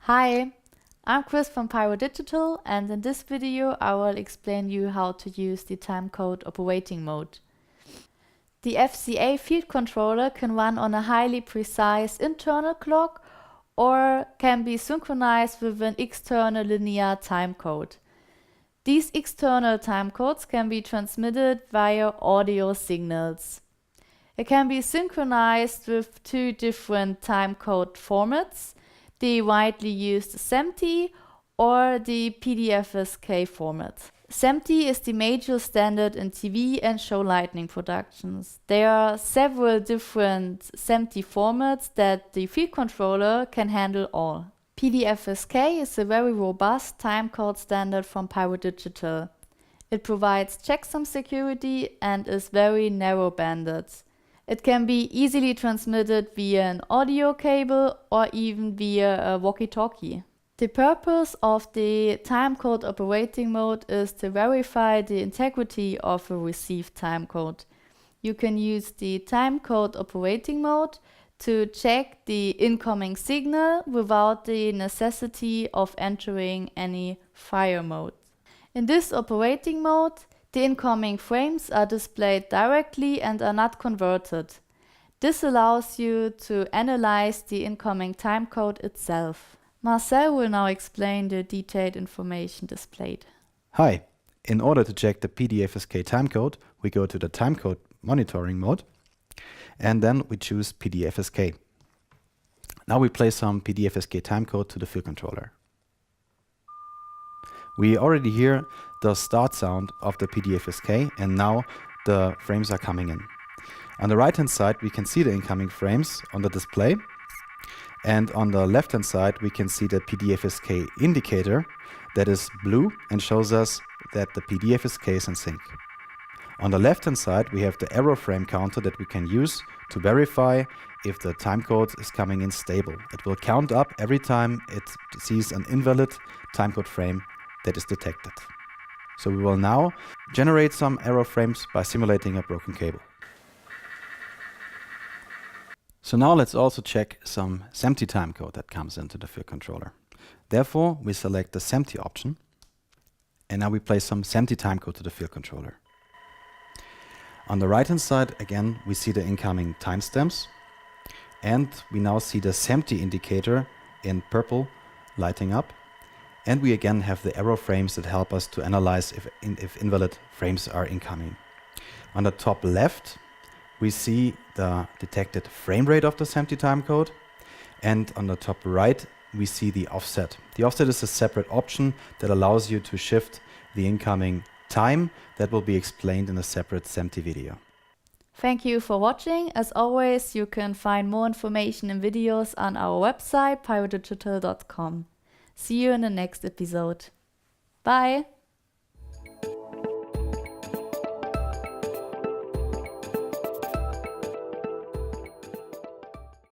Hi, I'm Chris from Pyrodigital, and in this video I will explain you how to use the Timecode Operating Mode. The FCA field controller can run on a highly precise internal clock or can be synchronized with an external linear timecode. These external timecodes can be transmitted via audio signals. It can be synchronized with two different timecode formats, the widely used SMPTE or the PD-FSK format. SMPTE is the major standard in TV and show lightning productions. There are several different SMPTE formats that the field controller can handle all. PD-FSK is a very robust timecode standard from Pyrodigital. It provides checksum security and is very narrow-banded. It can be easily transmitted via an audio cable or even via a walkie-talkie. The purpose of the Timecode Operating Mode is to verify the integrity of a received timecode. You can use the Timecode Operating Mode to check the incoming signal without the necessity of entering any fire mode. In this operating mode, the incoming frames are displayed directly and are not converted. This allows you to analyze the incoming timecode itself. Marcel will now explain the detailed information displayed. Hi, in order to check the PD-FSK timecode, we go to the Timecode Monitoring mode and then we choose PD-FSK. Now we play some PD-FSK timecode to the field controller. We already hear the start sound of the PD-FSK and now the frames are coming in. On the right hand side we can see the incoming frames on the display, and on the left hand side we can see the PD-FSK indicator that is blue and shows us that the PD-FSK is in sync. On the left hand side we have the error frame counter that we can use to verify if the timecode is coming in stable. It will count up every time it sees an invalid timecode frame that is detected. So we will now generate some error frames by simulating a broken cable. So now let's also check some SMPTE timecode that comes into the field controller. Therefore, we select the SMPTE option, and now we place some SMPTE timecode to the field controller. On the right hand side, again, we see the incoming timestamps, and we now see the SMPTE indicator in purple lighting up. And we again have the error frames that help us to analyze if invalid frames are incoming. On the top left, we see the detected frame rate of the SMPTE timecode. And on the top right, we see the offset. The offset is a separate option that allows you to shift the incoming time that will be explained in a separate SMPTE video. Thank you for watching. As always, you can find more information and videos on our website, pyrodigital.com. See you in the next episode. Bye!